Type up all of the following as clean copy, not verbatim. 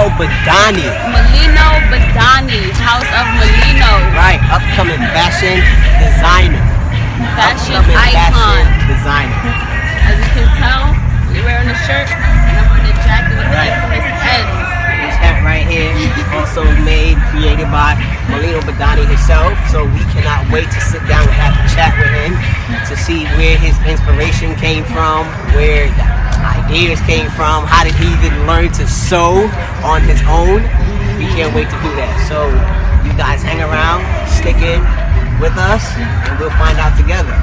Mellino Boudanih. Mellino Boudanih, House of Mellino. Right, upcoming fashion designer. Fashion upcoming icon. Fashion designer. As you can tell, you're wearing a shirt and I'm wearing a jacket with the infamous ends. This hat right here, also created by Mellino Boudanih himself. So we cannot wait to sit down and have a chat with him to see where his inspiration came from, where the ideas came from, how did he even learn to sew on his own. We can't wait to do that. So you guys hang around, stick in with us, and we'll find out together.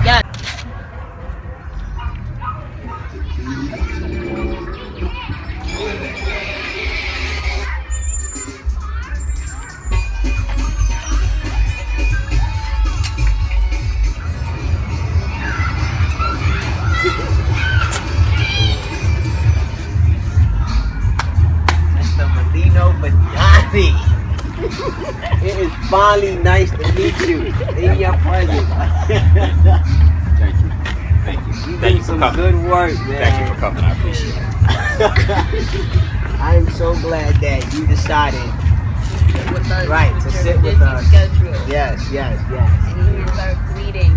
Yeah. It is finally nice to meet you in your presence. Thank you. Thank you. You Thank did you some for coming. good work, man. Thank you for coming. I appreciate it. I am so glad that you decided With us, right to sit with us. Schedule. Yes. And you start greeting.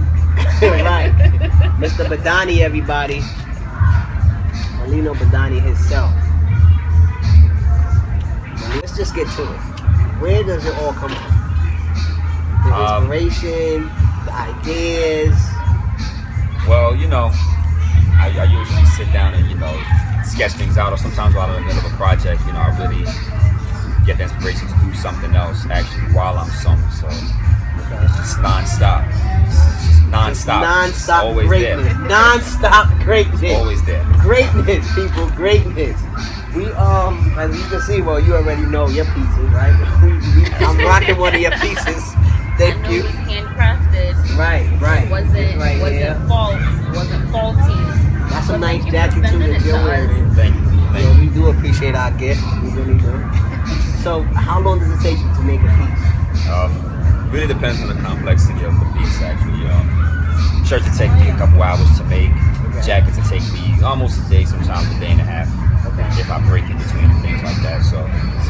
Right. Mr. Boudanih, everybody. Mellino Boudanih himself. Let's just get to it. Where does it all come from? The inspiration, the ideas. Well, I usually sit down and, sketch things out, or sometimes while I'm in the middle of a project, I really get the inspiration to do something else actually while I'm sewing. So it's non-stop. It's non-stop. Non-stop always greatness. there. Non-stop greatness. It's always there. Greatness, people, greatness. We as you can see, well, you already know your pieces, right? I'm rocking one of your pieces. Thank you. It's handcrafted. Right. It wasn't faulty. That's a nice Thank you for jacket too sending that it you're to us. wearing. Thank you. Yeah, we do appreciate our gift. We really do. So, how long does it take you to make a piece? Really depends on the complexity of the piece, actually. Shirts will take me a couple hours to make. Jackets will take me almost a day, sometimes a day and a half. If I break in between and things like that. So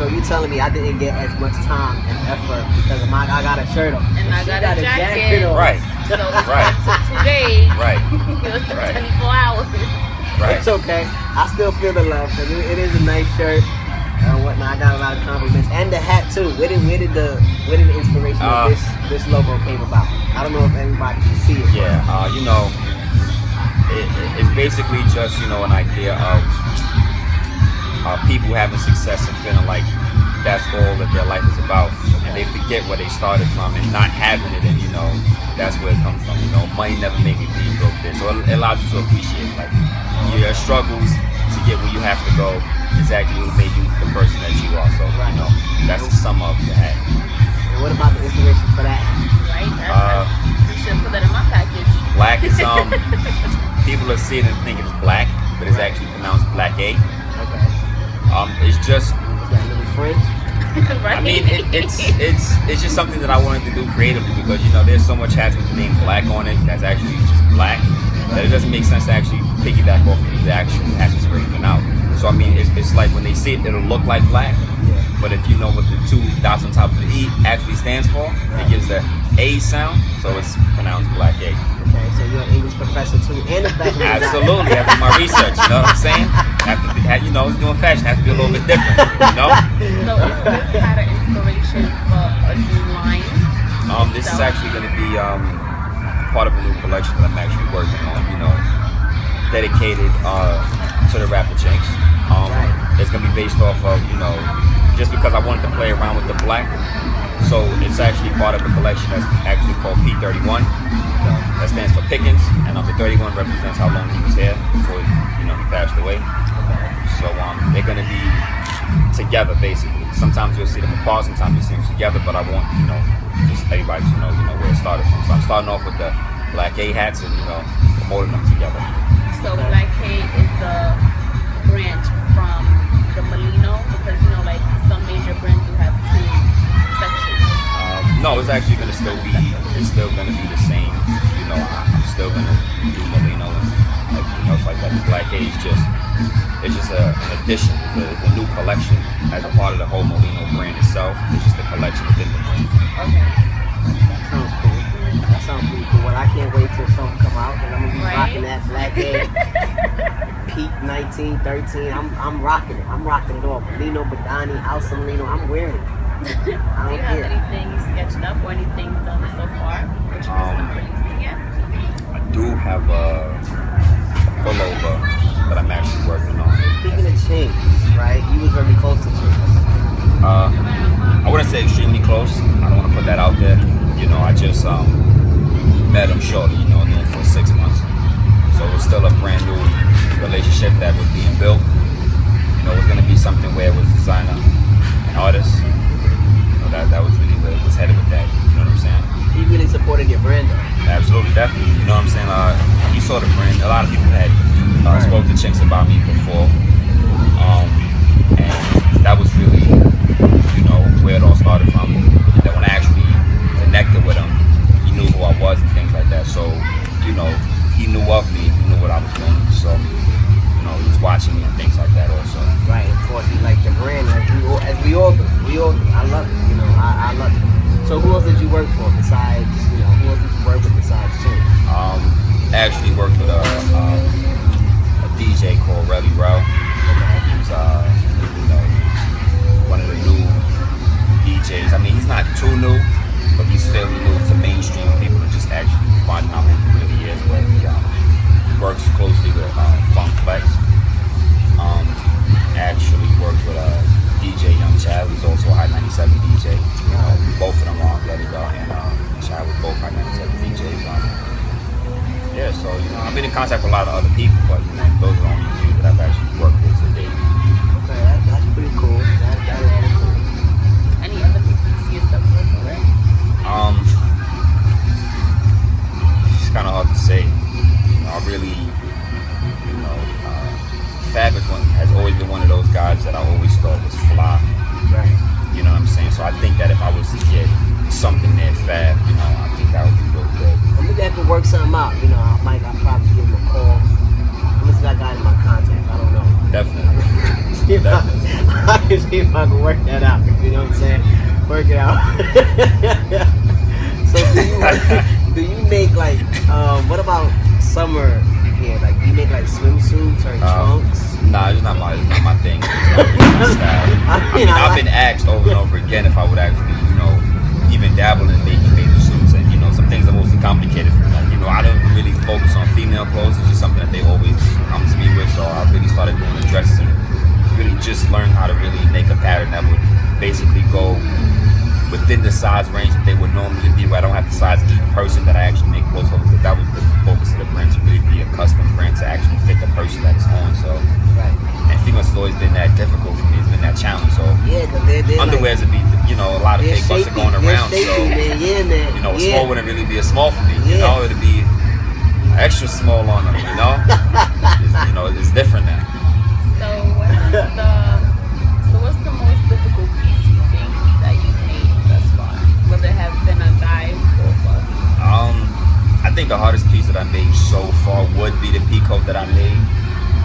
you telling me I didn't get as much time and effort because I got a shirt on And I got a jacket on. Right. So it took 2 days. Right. It was 24 hours. Right. It's okay. I still feel the love because it is a nice shirt and whatnot. I got a lot of compliments and the hat too. Where did the inspiration of this logo came about? I don't know if everybody can see it. Yeah. It's basically just an idea of people having success and feeling like that's all that their life is about, and they forget where they started from and not having it, and that's where it comes from. Money never made me be broke there, so it allows you to appreciate your struggles to get where you have to go is actually what made you the person that you are. So that's the sum of the hat. And what about the inspiration for that? Right? You should put that in my package. Black is people are seeing it and thinking it's black, but it's actually pronounced black A. Okay. It's just. Is that a little French? Right? I mean, it's just something that I wanted to do creatively because there's so much hats with the name Black on it that's actually just black that it doesn't make sense to actually piggyback off of the actual hats that's already been out. So I mean, it's like when they see it, it'll look like black, but if you know what the 2 dots on top of the E actually stands for, it gives the A sound, so it's pronounced Black A. Okay, so you're an English professor too, and a fashion designer. Absolutely, after my research, you know what I'm saying? Doing fashion has to be a little bit different, So is this kind of inspiration for a new line? This is actually going to be part of a new collection that I'm actually working on, dedicated to the rapper Jinx. It's going to be based off of, just because I wanted to play around with the black. So it's actually part of a collection that's actually called P31. That stands for Pickens, and the 31 represents how long he was here before he passed away. So they're gonna be together basically. Sometimes you'll see them apart, sometimes you'll see them together. But I want just everybody to know where it started from. So I'm starting off with the Black A hats and promoting them together. So Black A is a branch from the Mellino because like some major brands do have 2 sections. No, it's actually gonna still be the same. I'm still gonna do Mellino and it's like that. The Black A is just It's just an addition. It's a new collection as a part of the whole Mellino brand itself. It's just a collection within the brand. Okay. That sounds cool. That sounds pretty cool. Well, I can't wait till something come out, because I'm gonna be rocking that black hair. Peak 1913. I'm rocking it. I'm rocking it all. Mellino Boudanih, House of Mellino. I'm wearing it. Do you have anything sketched up or anything done so far that you just not releasing yet? I do have a pullover that I'm actually working on. Speaking of Chinks, right? You was very close to Chinks. I wouldn't say extremely close. I don't want to put that out there. You know, I just met him shortly, you know, knew him for 6 months. So it was still a brand new relationship that was being built. You know, it was going to be something where it was designer and artist. You know, that was really where it was headed with that. You know what I'm saying? He really supported your brand, though. Absolutely, definitely. You know what I'm saying? You saw the brand. A lot of people had spoke to Chinks about me before. And that was really, you know, where it all started from. And then when I actually connected with him, he knew who I was and things like that. So, you know, he knew of me, he knew what I was doing. So, you know, he was watching me and things like that also. Right, of course, he liked your brand, as we all do. We all do. I love it, you know, I love it. So who else did you work for besides, you know, who else did you work with besides Chinks? I actually worked with a DJ called Relly Rel. He's you know, one of the new DJs. I mean, he's not too new, but he's fairly new to mainstream. People are just actually finding out who he really is. But he works closely with Funk Flex. Actually worked with DJ Young Chad, who's also a High 97 DJ. You know, both of them are Relly Rel and Chad were both High 97 DJs. Yeah, so, you know, I've been in contact with a lot of other people, but, you know, those are the only few that I've actually worked with to date. Okay, that's pretty cool. That is pretty cool. Any other people you see yourself working with? It's kind of hard to say. You know, I really, you know, Fab has always been one of those guys that I always thought was fly. Right. You know what I'm saying? So I think that if I was to get something near Fab, you know, I think that would be really good. Well, maybe I could work something out. You know, I'll probably give him a call. Unless I got in my contact, I don't know. Definitely. I can see if I can work that out. You know what I'm saying? Work it out. So do you make like, what about summer here? Like, do you make like swimsuits or trunks? Nah, it's not my thing. It's not my style. I mean, I've been asked over and over again if I would actually, you know, even dabble in making baby suits, and you know, some things are mostly complicated for me. Like, you know, I don't really focus on female clothes. It's just something that they always come to me with. So I really started doing the dresses and really just learned how to really make a pattern that would basically go within the size range that they would normally be, where I don't have to size each person that I actually make clothes for, because that was the focus of the brand, to really be a custom brand to actually fit the person that it's on. So, Right. and females has always been that difficult for me. It's been that challenge. So Yeah, because they're underwears would be, you know, a lot of fake bucks are going around. So man. Yeah, man. you know, a Yeah. small wouldn't really be a small for me. You Yeah. know, it'd be extra small on them. You know, you know, it's different now. So what's the most difficult piece you think that you've made thus far? Whether it have been a guy or fuck? I think the hardest piece that I made so far would be the peacoat that I made.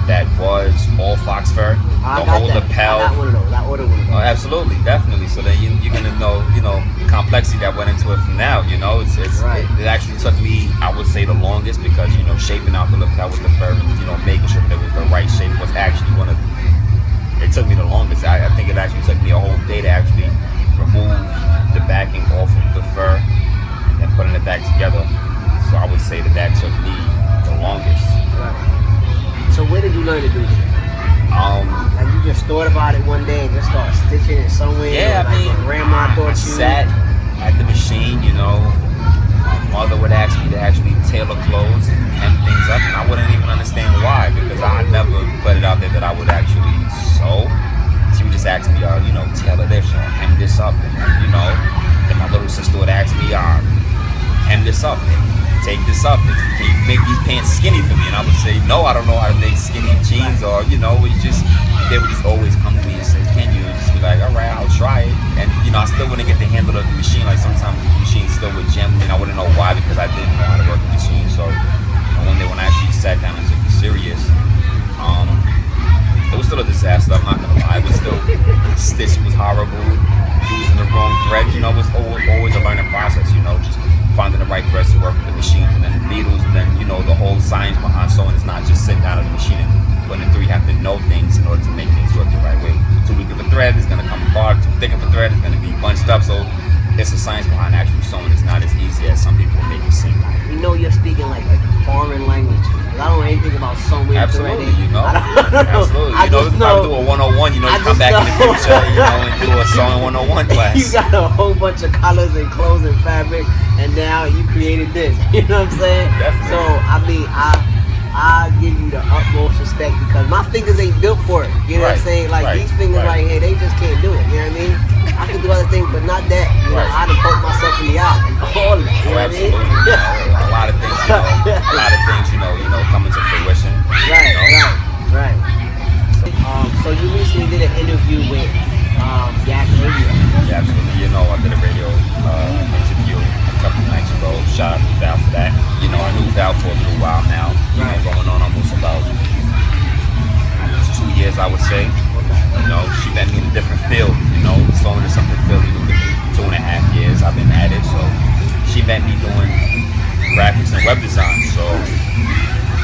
That was all fox fur. I The got whole that. lapel. I got one of those. I ordered one of those. Oh, absolutely, definitely. So then you're gonna know, you know, the complexity that went into it from now. You know, Right. it actually took me, I would say, the longest, because you know, shaping out the lapel with the fur, you know, making sure that it was the right shape was actually one of. It took me the longest. I think it actually took me a whole day to actually remove the backing off of the fur and then putting it back together. So I would say that took me the longest. Right. So where did you learn to do this? Like, you just thought about it one day and just started stitching it somewhere? Yeah, like I mean, your grandma I taught you? sat at the machine, you know. My mother would ask me to actually tailor clothes and hem things up, and I wouldn't even understand why, because I never put it out there that I would actually sew. She would just ask me, you know, tailor this or hem this up, and you know. Then my little sister would ask me, hem this up, take this up, can you make these pants skinny for me? And I would say, no, I don't know how to make skinny jeans, or you know, they would just always come to me and say, can you? And just be like, all right, I'll try it. And you know, I still wouldn't get the handle of the machine. Like, sometimes the machine still would jam me, and I wouldn't know why, because I didn't know how to work the machine. So one day when I actually sat down and took it serious, it still a disaster. I'm not gonna lie. It was still stitching was horrible. Using the wrong thread, you know, it was always a learning process. You know, just finding the right threads to work with the machines and then the needles, and then you know the whole science behind sewing is not just sitting down at the machine and putting it through. You have to know things in order to make things work the right way. Too weak of a thread is gonna come apart. Too thick of a thread is gonna be bunched up. So it's a science behind actually sewing. It's not as easy as some people make it seem. You know, you're speaking like a foreign language. I don't know anything about sewing. Absolutely, threading. you know. Absolutely. You know, probably do a 101, you know, you come back in the future, you know, and do a sewing 101 class. You got a whole bunch of colors and clothes and fabric, and now you created this. You know what I'm saying? Definitely. So, I mean, I give you the utmost respect because my fingers ain't built for it. You know what I'm saying? Like, these fingers right here, they just can't do it. You know what I mean? I can do other things, but not that. You know, I done poked myself in the eye and all that. You know what I mean? Absolutely. A lot of things, you know, coming to fruition. Right. So you recently did an interview with Yak Radio. Yeah, absolutely. You know, I did a radio interview a couple nights ago. Shout out to Val for that. You know, I knew Val for a little while now. You know, going on almost about 2 years, I would say. You know, she met me in a different field. You know, sewing is something field. You know, 2.5 years I've been at it. So she met me doing graphics and web design. So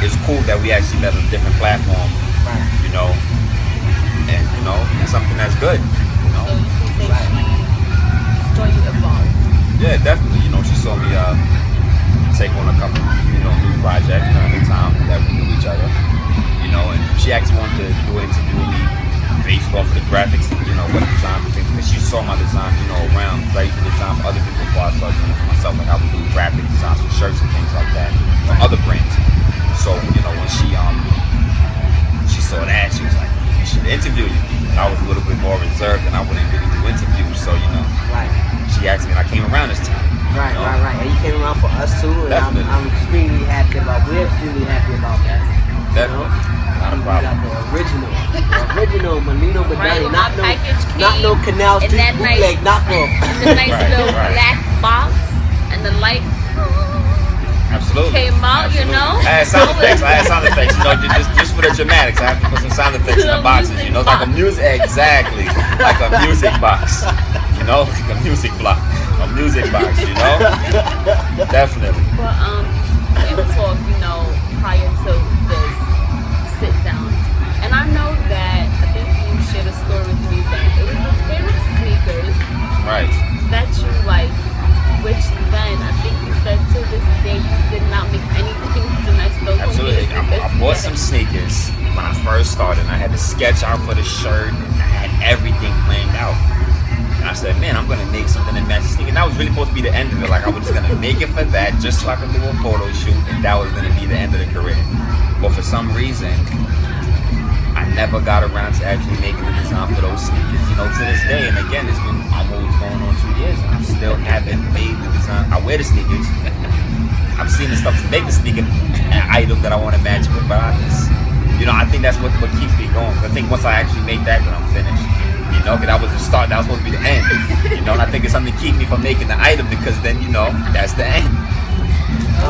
it's cool that we actually met on a different platform. You know, and you know, it's something that's good. You know. So you can say she saw you evolve. Yeah, definitely. You know, she saw me take on a couple, you know, new projects during the time that we knew each other. You know, and she actually wanted to do an interview with me based off of the graphics, you know, what design and things. Because she saw my design, you know, around. I used to design for other people before I started doing it for myself, like how we do graphic designs for shirts and things like that for other brands. So, you know, when she saw that, she was like, "You should interview you." I was a little bit more reserved, and I wouldn't really do interviews. So, you know, she asked me, and I came around this time. Right. And you came around for us too, and I'm extremely happy about. We're extremely happy about that. Definitely. Not a problem. The original Mellino Boudanih, not no Canal Street that bootleg knockoff. The nice little black box and the light Absolutely. came out, you know. I had sound effects, you know, just for the dramatics. I have to put some sound effects in the boxes, you know, like a music, exactly, like a music box, you know, like a music block, a music box, you know. Definitely. But we would talk, you know, prior to this sit down, and I know that I think you shared a story with me that it was a pair of sneakers, right, that you liked, which then I think you said to this day you did not make anything to match those. Absolutely. I bought some sneakers when I first started. I had to sketch out for the shirt, and I had everything planned out. And I said, man, I'm gonna make something that matches sneakers. And that was really supposed to be the end of it. Like I was just gonna make it for that, just so I could do a photo shoot, and that was gonna be the end of the career. But for some reason, I never got around to actually making the design for those sneakers, you know, to this day. And again, it's been almost going on 2 years, and I still haven't made the design. I wear the sneakers. I've seen the stuff to make the sneaker item that I want to match with, but I just, you know, I think that's what keeps me going. I think once I actually make that, then I'm finished. You know, because that was the start, that was supposed to be the end. You know, and I think it's something to keep me from making the item, because then, you know, that's the end.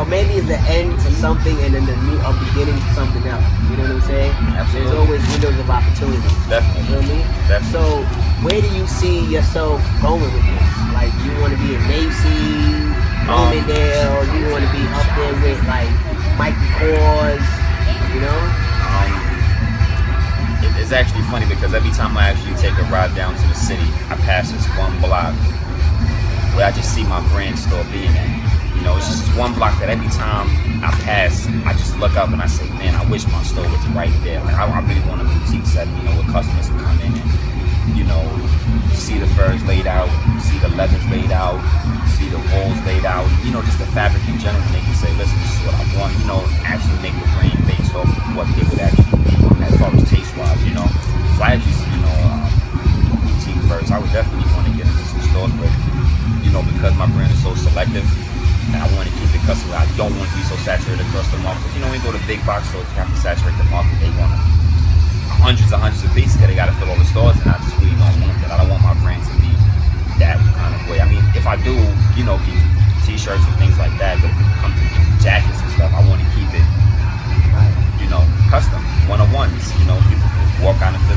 Maybe it's the end to something and then a beginning to something else. You know what I'm saying? Absolutely. There's always windows of opportunity. Definitely. You know what I mean? Definitely. So, where do you see yourself going with this? Like, you want to be in Macy's, Bloomingdale, you want to be up there with, like, Mikey Kors, you know? It's actually funny because every time I actually take a ride down to the city, I pass this one block where I just see my brand store being at. You know, it's just one block that every time I pass, I just look up and I say, man, I wish my store was right there. Like, I really want a boutique setting, you know, where customers can come in and, you know, see the furs laid out, see the leathers laid out, see the walls laid out, you know, just the fabric in general. And they can say, listen, this is what I want, you know, actually make the brand based off of what they would actually need as far as taste-wise, you know. So I actually see, you know, boutique furs. I would definitely want to get into some stores, but, you know, because my brand is so selective, and I want to keep the customer. I don't want to be so saturated across the market. You know, when you go to big box stores, you have to saturate the market. They want hundreds and hundreds of pieces because they got to fill all the stores, and I just really don't want that. I don't want my brand to be that kind of way. I mean, if I do, you know, keep t-shirts and things like that, but if it comes to jackets and stuff, I want to keep it, you know, custom, one-on-ones. You know, people walk out and feel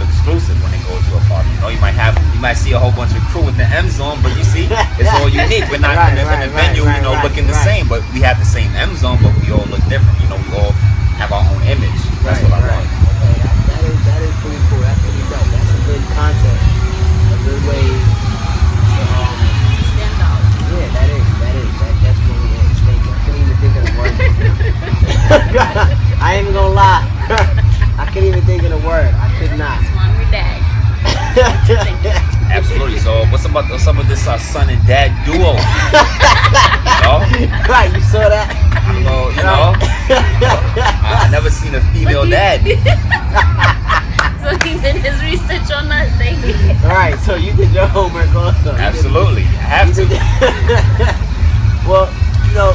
might see a whole bunch of crew with the M's on, but you see, it's all unique. We're not in the venue, looking the same, but we have the same M's on, but we all look different. We all have our own image. That's what I love. Okay, that is pretty cool. That's pretty dope. That's a good concept. A good way to stand out. Yeah, that definitely is. Thank you. I couldn't even think of the word. I ain't even gonna lie. I couldn't even think of the word. I could not. Mom or dad. Absolutely. So what's up with this son and dad duo? Right, you saw that? I never seen a female dad. So he did his research on us. Alright, so you did your homework also. Absolutely. I have to. Well,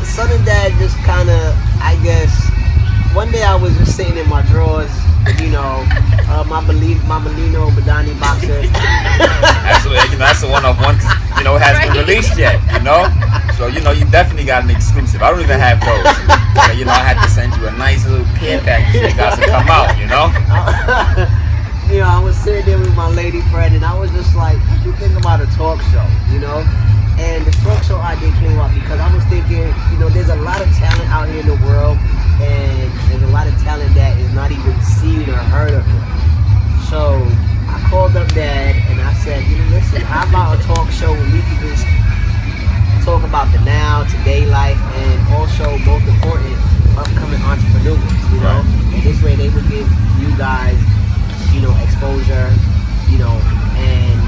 son and dad just kind of, I guess, one day I was just sitting in my drawers, my Mellino Boudanih boxer. Absolutely, that's the one hasn't been released yet, So you definitely got an exclusive. I don't even have those. So, I had to send you a nice little care package that got to come out, I was sitting there with my lady friend, and I was just like, what do you think about a talk show, And the talk show idea came up because I was thinking, there's a lot of talent out here in the world, and there's a lot of talent that is not even seen or heard of it. So I called up Dad and I said, listen, how about a talk show where we can just talk about the now, today life, and also, most important, upcoming entrepreneurs, Right. And this way they would give you guys, exposure, and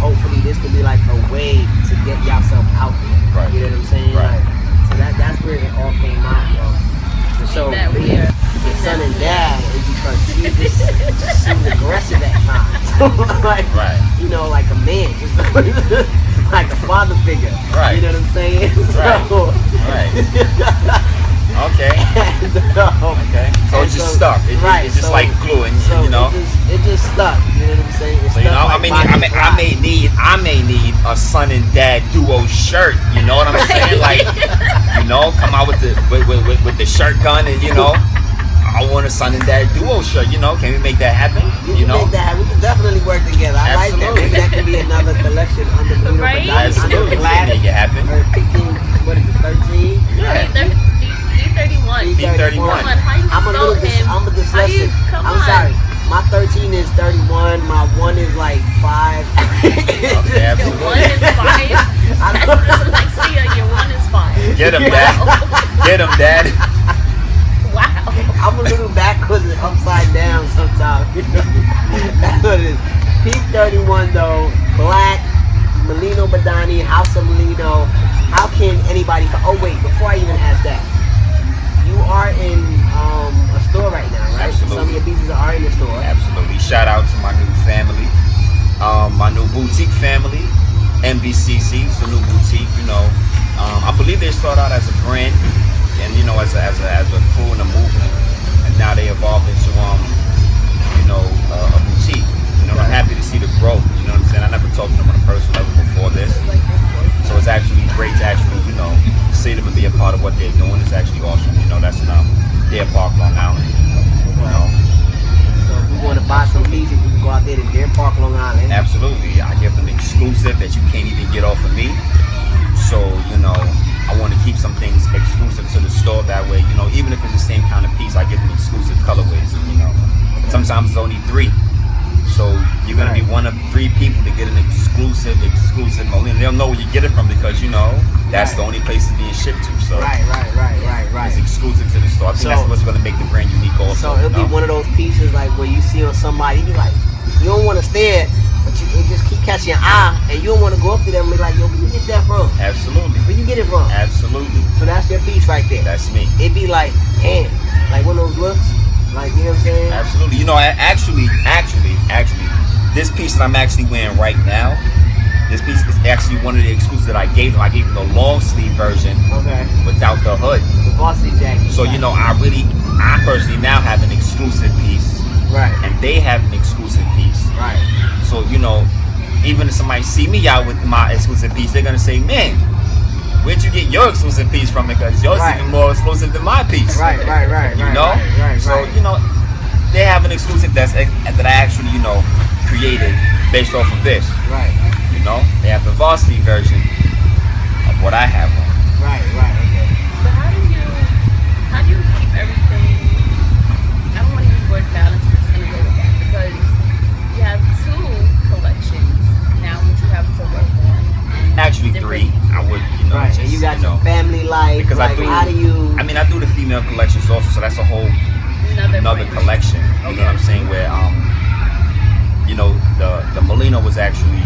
hopefully this could be like a way to get yourself out there. Right. You know what I'm saying? Right. So that's where it all came out from. So the son and dad is because she just seemed aggressive at times. Like, right. Like a man. Like a father figure. Right. You know what I'm saying? Right. Right. Okay. Okay. So it's just stuck. It's just like gluing, It just stuck. You know what I'm saying? It's I may need a son and dad duo shirt. You know what I'm saying? Like, come out with the shirt gun and I want a son and dad duo shirt. Can we make that happen? We can make that happen. We can definitely work together. I like that. Maybe that could be another collection under Mellino Boudanih. Absolutely. Glad make it happen. What is it? 13? Yeah. 31. 31. I'm a dyslexic. I'm sorry. My 13 is 31. My 1 is like 5. Okay, absolutely. Your 1 is 5. That's dyslexia. Your 1 is 5. Get him, Dad. Get him, Dad. Wow. I'm a little backwards and upside down sometimes. That's what it is. Peak 31 though. Black. Mellino Boudanih. House of Mellino. How can anybody? Oh wait, before I even ask that. You are in a store right now, right? Absolutely. Some of your pieces are in the store. Absolutely. Shout out to my new family, my new boutique family, MBCC. It's a new boutique. I believe they started out as a brand, and as a crew and a movement, and now they evolved into a boutique. I'm happy to see the growth. You know what I'm saying? I never talked to them on a personal level before this, so it's actually great to see them and be a part of what they're doing. It's actually awesome. That's in Deer Park, Long Island. So if you want to buy some pieces, you can go out there to Deer Park, Long Island. Absolutely. I give them exclusive that you can't even get off of me. So, I want to keep some things exclusive to the store. That way, even if it's the same kind of piece, I give them exclusive colorways. Sometimes it's only 3. So you're going to be one of 3 people to get an exclusive Mellino. They'll know where you get it from because, that's the only place it's being shipped to. So Right. it's exclusive to the store. I think that's what's going to make the brand unique also. So it'll be one of those pieces like where you see on somebody, you be like, you don't want to stare, but it just keep catching your eye, and you don't want to go up to them and be like, yo, where you get that from? Absolutely. Where you get it from? Absolutely. So that's your piece right there. That's me. It'd be like, damn, like one of those looks, like, you know what I'm saying? Absolutely. Actually, this piece that I'm actually wearing right now, this piece is actually one of the exclusives that I gave them. I gave them the long sleeve version without the hood. The varsity jacket. So, I personally now have an exclusive piece. Right. And they have an exclusive piece. Right. So, even if somebody see me out with my exclusive piece, they're going to say, man, where'd you get your exclusive piece from? Because yours is even more exclusive than my piece. Right. So, they have an exclusive that I actually, created based off of this. Right. You know, they have the varsity version of what I have on. Right, okay. So how do you keep everything? I don't want to use the word balance, I'm just gonna go with that because you have 2 collections now, which you have to work on. Actually 3. I would, Right, and you got your family life. Because like, how do you? I mean, I do the female collections also, so that's a whole another collection. You know what I'm saying? Where the Mellino was actually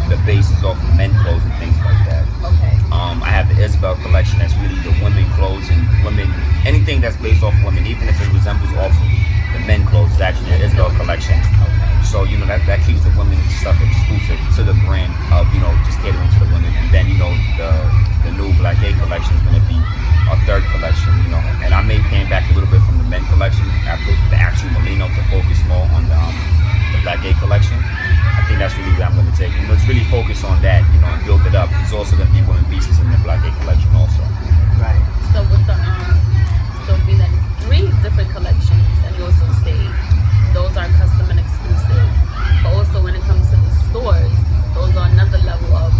the basis of men clothes and things like that. Okay. I have the Isabel collection that's really the women clothes and women, anything that's based off women, even if it resembles off of the men clothes, is actually an Isabel collection. So, that keeps the women stuff exclusive to the brand of, just catering to the women. And then, the new Black A collection is going to be a 3rd collection, and I may pan back a little bit from the men collection after the actual Mellino to focus more on the Black A collection. I think that's really where I'm going to take it. Let's really focus on that, and build it up. There's also going to be women pieces in the Black A collection also. Right. So with the so being that 3 different collections, and you also say those are custom and exclusive, but also when it comes to the stores, those are another level of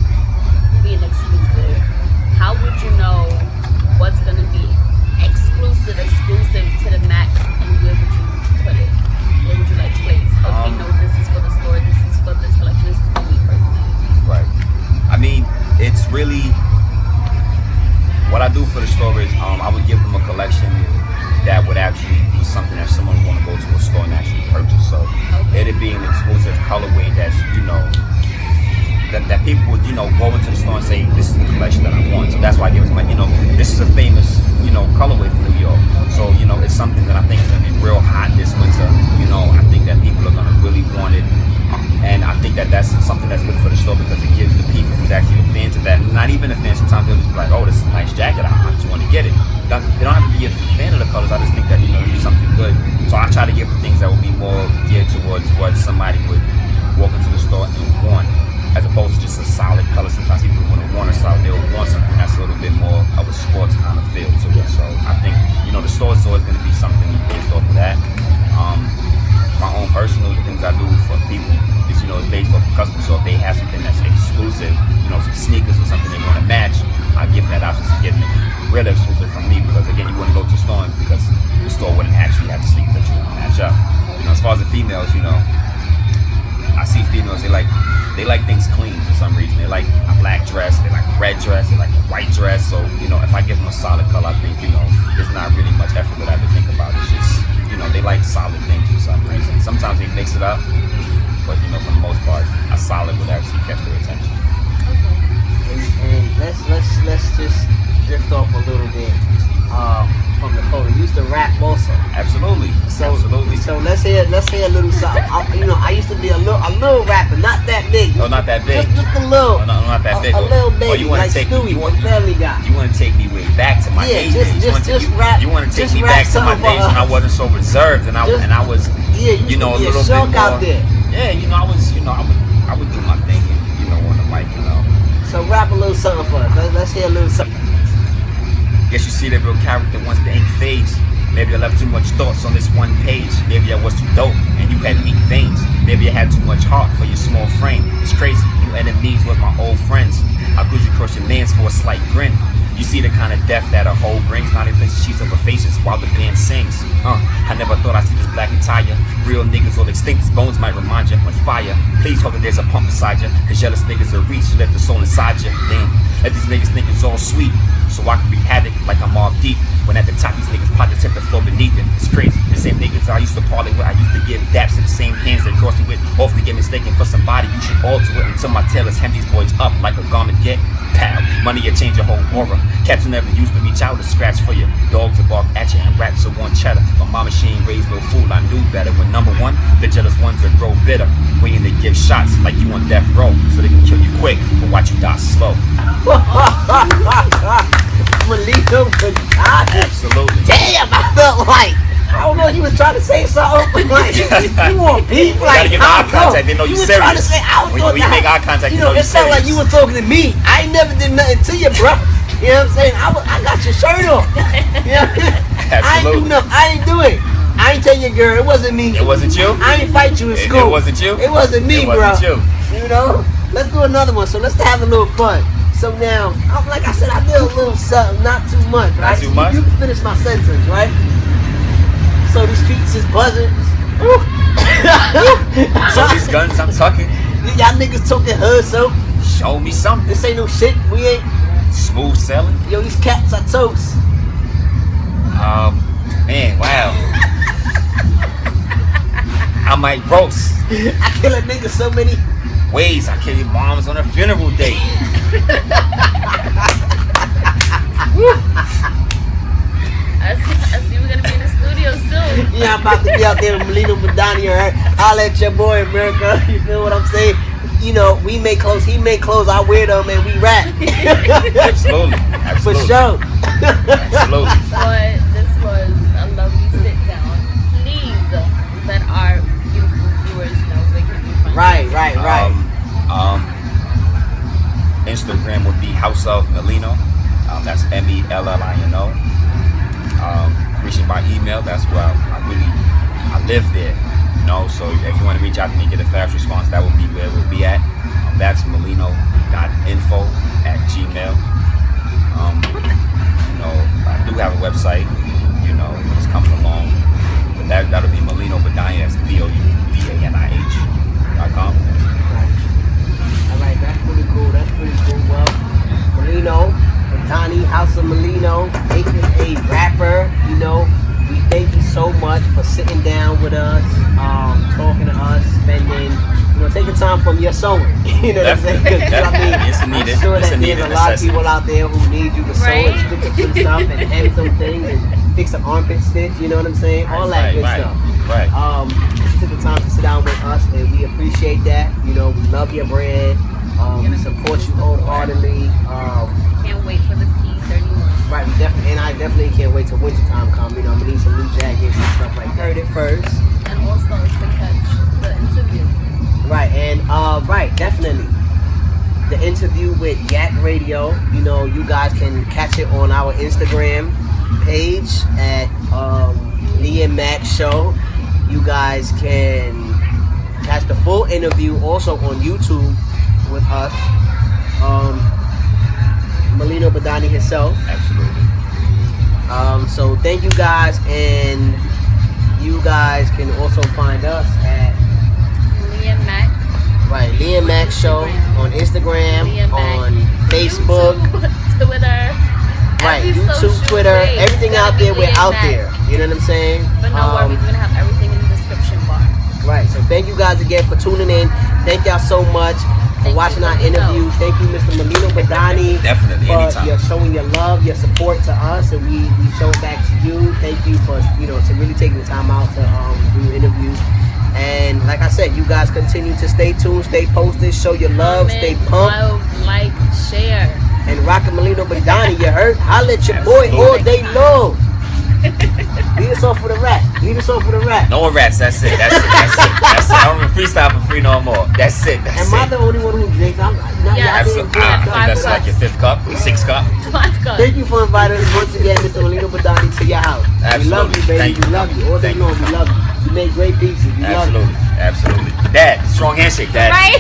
being exclusive. How would you know what's going to be exclusive to the max, and where would you put it? Where would you like to place? Okay, no, this is for the store, this is for this collection, this is for me personally. Right. I mean, it's really what I do for the store is I would give them a collection that would actually be something that someone would want to go to a store and actually purchase. So it'd be an exclusive colorway that's that people would go into the store and say, this is the collection that I want. So that's why I give them this is a famous colorway from New York. So it's something that I think is going to be real hot this winter. I think that people are going to really want it. And I think that that's something that's good for the store because it gives the people who's actually a fan to that. Not even a fan, sometimes they'll just be like, oh, this is a nice jacket, I just want to get it. They don't have to be a fan of the colors, I just think that, it's something good. So I try to give them things that will be more geared towards what somebody would walk into the store and want, as opposed to just a solid color. Sometimes people wouldn't want a solid, they'll want something that's a little bit more of a sports kind of feel to it. So I think, the store is always going to be something based off of that. My own personal things I do for people is, it's based off of customers. So if they have something that's exclusive, some sneakers or something they want to match, I give that option to get it really exclusive from me because, again, you wouldn't go to the store because the store wouldn't actually have the sneakers that you want to match up. As far as the females, I see females, they like things clean for some reason. They like a black dress, they like a red dress, they like a white dress. So, if I give them a solid color, I think, there's not really much effort that I have to think about. It's just, they like solid things for some reason. Sometimes they mix it up, but, for the most part, a solid would actually catch their attention. And let's just drift off a little bit from the code. You used to rap also. Absolutely. Absolutely. So let's hear a little something. I used to be a little rapper, not that big. Oh, not that big. Just a little. Oh, no, not that big. A little baby, you like Stewie, Family Guy. You want to take me way back to my days? Just rap. You want to take me back to my days when I wasn't so reserved and I was, a little bit more out there. Yeah, I would do my thing, on the mic, So rap a little something for us. Let's hear a little something. Guess you see that real character once the ink fades. Maybe I left too much thoughts on this one page. Maybe I was too dope and you had weak veins. Maybe I had too much heart for your small frame. It's crazy, you enemies was my old friends. How could you cross your mans for a slight grin? You see the kind of death that a hoe brings. Now they place sheets over faces while the band sings. I never thought I'd see this black attire. Real niggas all extinct, his bones might remind you when fire. Please hope that there's a pump beside you, cause jealous niggas are reach, left the soul inside you. Damn, let these niggas think it's all sweet, so I can wreak havoc like I'm all deep. When at the top these niggas pockets hit the floor beneath them. It's crazy, the same niggas I used to parlay with, I used to give daps to the same hands they crossed me with. Often get mistaken for somebody, you should alter it until my tailors hem these boys up like a garment get. Pow, money will change your whole aura. Cats who never used to reach out to scratch for you. Dogs will bark at you and rats will want cheddar. My mama, she ain't raised no fool, I knew better. When number one, the jealous ones that grow bitter, waiting to give shots like you on death row, so they can kill you quick but watch you die slow. Mellino Boudanih. Absolutely. Damn, I felt like, I don't know, he was trying to say something. Like, you want beef? Like, you gotta give eye contact, they know you serious. Trying to say, when you make eye contact, you know you're it sounded like you were talking to me. I ain't never did nothing to you, bro. You know what I'm saying? I got your shirt on. You know? I ain't do nothing. I ain't do it. I ain't tell your girl, it wasn't me. It wasn't you? I ain't fight you in school. It wasn't you? It wasn't me, bro. It wasn't you. You know? let's do another one. So let's have a little fun. So now, like I said, I did a little something, not too much, right? Not too much? You can finish my sentence, right? So the streets is buzzing. So these guns I'm tucking. Y'all niggas talking hood, so Show me something. this ain't no shit. We ain't. Smooth sailing. Yo, these cats are toast. Man, wow. I might roast. I kill a nigga so many ways. I kill your moms on a funeral day. I see we're gonna be in the studio soon. Yeah, I'm about to be out there with Mellino Boudanih, alright? I'll let your boy America. You feel what I'm saying? You know, we make clothes, he make clothes, I wear them and we rap. Absolutely. For Absolutely. sure. Absolutely. But this was a lovely sit down. Please let our beautiful viewers know where can we find Right. Instagram would be House of Mellino. That's Mellino. Reaching by email. That's where I live there. You know, so if you want to reach out to me and get a fast response, that would be where we'll be at. That's Mellino.info @gmail. You know, I do have a website. You know, it's coming along. But that'll be Mellino Boudanih. That's BOUDANIH.com. Alright, that's pretty cool. Well, Mellino Boudanih, House of Mellino, aka rapper, you know. We thank you so much for sitting down with us, talking to us, spending, taking time from your sewing. You know what I'm saying? 'Cause, you know what I mean? It's needed. I'm sure It's that a there's needed a lot of necessity. people out there who need you to sew and stitch some stuff and hem some things and fix an armpit stitch. You know what I'm saying? All that good stuff. Right. You took the time to sit down with us, and we appreciate that. You know, we love your brand. We support you wholeheartedly. Can't wait for the P31. Right, we definitely, and I definitely can't wait till winter time come. You know, I'm gonna need some new jackets and stuff like that. Heard it first. And also to catch the interview. Right, and definitely. The interview with Yak Radio, you know, you guys can catch it on our Instagram page at Mck Show. You guys can catch the full interview also on YouTube with us. Mellino Boudanih himself. Absolutely. So thank you guys, and you guys can also find us at Mck Show on Instagram, on Facebook, Twitter, right, every YouTube, social Twitter, place. everything It's out gonna there. be We're out Mck. there. You know what I'm saying? But no worries, we're gonna have everything in the description bar. Right. So thank you guys again for tuning in. Thank y'all so much for Thank watching you. our interview. Thank you, Mr. Mellino Boudanih. Definitely, For anytime. your showing your love, your support to us, and we show it back to you. Thank you for to really taking the time out to do interviews. And like I said, you guys continue to stay tuned, stay posted, show your love, stay pumped, Love, like, share. and rockin' Mellino Boudanih. You heard? Holla at your boy all day long. Lead us off with a rap. No more raps. That's it. That's it. I don't even freestyle for free no more. That's it. Am I the only one who drinks? I'm not. Yeah, Absolutely. That's like your 5th cup, 6th cup. Thank you for inviting us once again, Mr. Mellino Boudanih, to your house. We love you, baby. Thank you. We love you. All day Thank you. long, we love you. You make great pieces. We love you. Absolutely. Dad, strong handshake, Dad. Right?